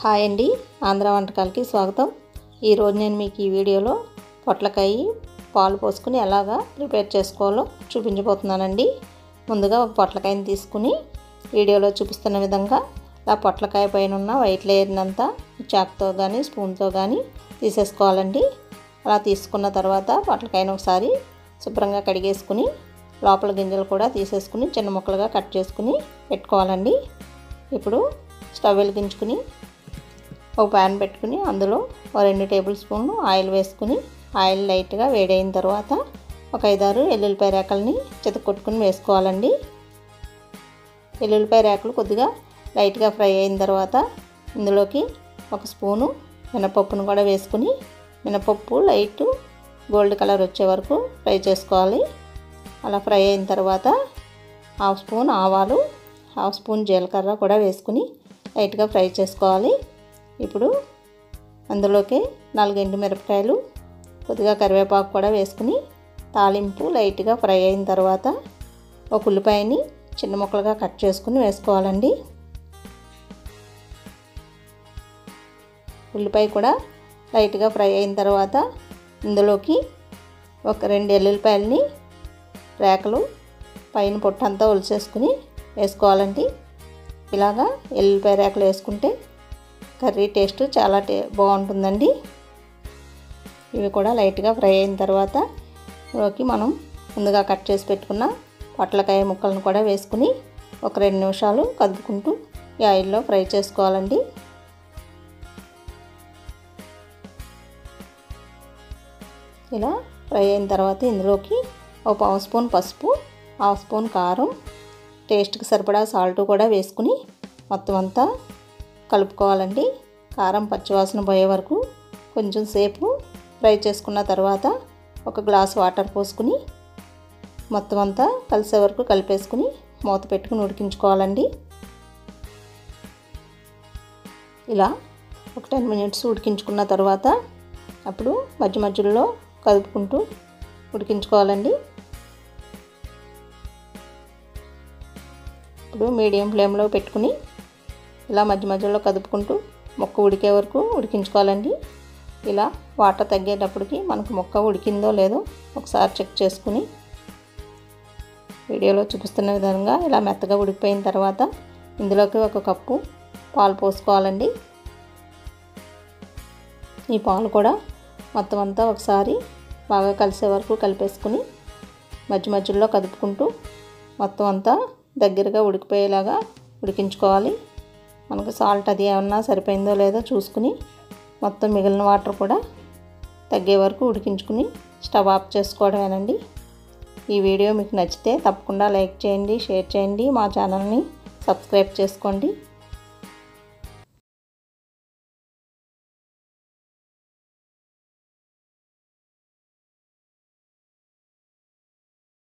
Hi అండి, ఆంధ్ర వంటకాలకి స్వాగతం. ఈరోజు నేను మీకు ఈ వీడియోలో పొట్లకాయ పాలు పోసుకుని ఎలాగా ప్రిపేర్ చేసుకోవాలో చూపించబోతున్నానండి. ముందుగా ఒక పొట్లకాయని తీసుకుని వీడియోలో చూపిస్తున్న విధంగా ఆ పొట్లకాయ పైన ఉన్న వైట్ లేయర్ని అంతా చాక్తో కానీ స్పూన్తో కానీ తీసేసుకోవాలండి. అలా తీసుకున్న తర్వాత పొట్లకాయను ఒకసారి శుభ్రంగా కడిగేసుకుని లోపల గింజలు కూడా తీసేసుకుని చిన్న ముక్కలుగా కట్ చేసుకుని పెట్టుకోవాలండి. ఇప్పుడు స్టవ్ వెలిగించుకుని ఒక ప్యాన్ పెట్టుకుని అందులో 2 టేబుల్ స్పూన్లు ఆయిల్ వేసుకుని ఆయిల్ లైట్గా వేడైన తర్వాత ఒక 5-6 ఎల్లుల్లిపాయ రేకల్ని చితకొట్టుకుని వేసుకోవాలండి. ఎల్లుల్లిపాయ రేకలు కొద్దిగా లైట్గా ఫ్రై అయిన తర్వాత ఇందులోకి 1 స్పూను మినపప్పును కూడా వేసుకుని మినపప్పు లైట్ గోల్డ్ కలర్ వచ్చే వరకు ఫ్రై చేసుకోవాలి. అలా ఫ్రై అయిన తర్వాత 1/2 స్పూన్ ఆవాలు 1/2 స్పూన్ జీలకర్ర కూడా వేసుకుని లైట్గా ఫ్రై చేసుకోవాలి. ఇప్పుడు అందులోకి 4 ఎండుమిరపకాయలు కొద్దిగా కరివేపాకు కూడా వేసుకుని తాలింపు లైట్గా ఫ్రై అయిన తర్వాత ఒక ఉల్లిపాయని చిన్న ముక్కలుగా కట్ చేసుకుని వేసుకోవాలండి. ఉల్లిపాయ కూడా లైట్గా ఫ్రై అయిన తర్వాత ఇందులోకి ఒక 2 ఎల్లుల్లిపాయలని రేకలు పైన పొట్టంతా ఒలిచేసుకుని వేసుకోవాలండి. ఇలాగా ఎల్లుల్లిపాయ రేకలు వేసుకుంటే కర్రీ టేస్ట్ చాలా బాగుంటుందండి. ఇవి కూడా లైట్గా ఫ్రై అయిన తర్వాత ఇందులోకి మనం ముందుగా కట్ చేసి పెట్టుకున్న పొట్లకాయ ముక్కలను కూడా వేసుకుని ఒక 2 నిమిషాలు కదుపుకుంటూ ఈ ఆయిల్లో ఫ్రై చేసుకోవాలండి. ఇలా ఫ్రై అయిన తర్వాత ఇందులోకి ఒక 1/2 స్పూన్ పసుపు 1/2 స్పూన్ కారం టేస్ట్కి సరిపడా సాల్ట్ కూడా వేసుకుని మొత్తం అంతా కలుపుకోవాలండి. కారం పచ్చివాసన పోయే వరకు కొంచెం సేపు ఫ్రై చేసుకున్న తర్వాత ఒక గ్లాస్ వాటర్ పోసుకుని మొత్తం అంతా కలిసే వరకు కలిపేసుకుని మూత పెట్టుకుని ఉడికించుకోవాలండి. ఇలా ఒక 10 మినిట్స్ ఉడికించుకున్న తర్వాత అప్పుడు మధ్య మధ్యలో కలుపుకుంటూ ఉడికించుకోవాలండి. ఇప్పుడు మీడియం ఫ్లేమ్లో పెట్టుకుని ఇలా మధ్య మధ్యలో కదుపుకుంటూ ముక్క ఉడికే వరకు ఉడికించుకోవాలండి. ఇలా వాటర్ తగ్గేటప్పటికి మనకు ముక్క ఉడికిందో లేదో ఒకసారి చెక్ చేసుకుని వీడియోలో చూపిస్తున్న విధంగా ఇలా మెత్తగా ఉడికిపోయిన తర్వాత ఇందులోకి 1 కప్పు పాలు పోసుకోవాలండి. ఈ పాలు కూడా మొత్తం అంతా ఒకసారి బాగా కలిసే వరకు కలిపేసుకుని మధ్య మధ్యలో కదుపుకుంటూ మొత్తం అంతా దగ్గరగా ఉడికిపోయేలాగా ఉడికించుకోవాలి. మనకు సాల్ట్ అది ఏమన్నా సరిపోయిందో లేదో చూసుకుని మొత్తం మిగిలిన వాటర్ కూడా తగ్గే వరకు ఉడికించుకుని స్టవ్ ఆఫ్ చేసుకోవడమేనండి. ఈ వీడియో మీకు నచ్చితే తప్పకుండా లైక్ చేయండి, షేర్ చేయండి, మా ఛానల్ని సబ్స్క్రైబ్ చేసుకోండి.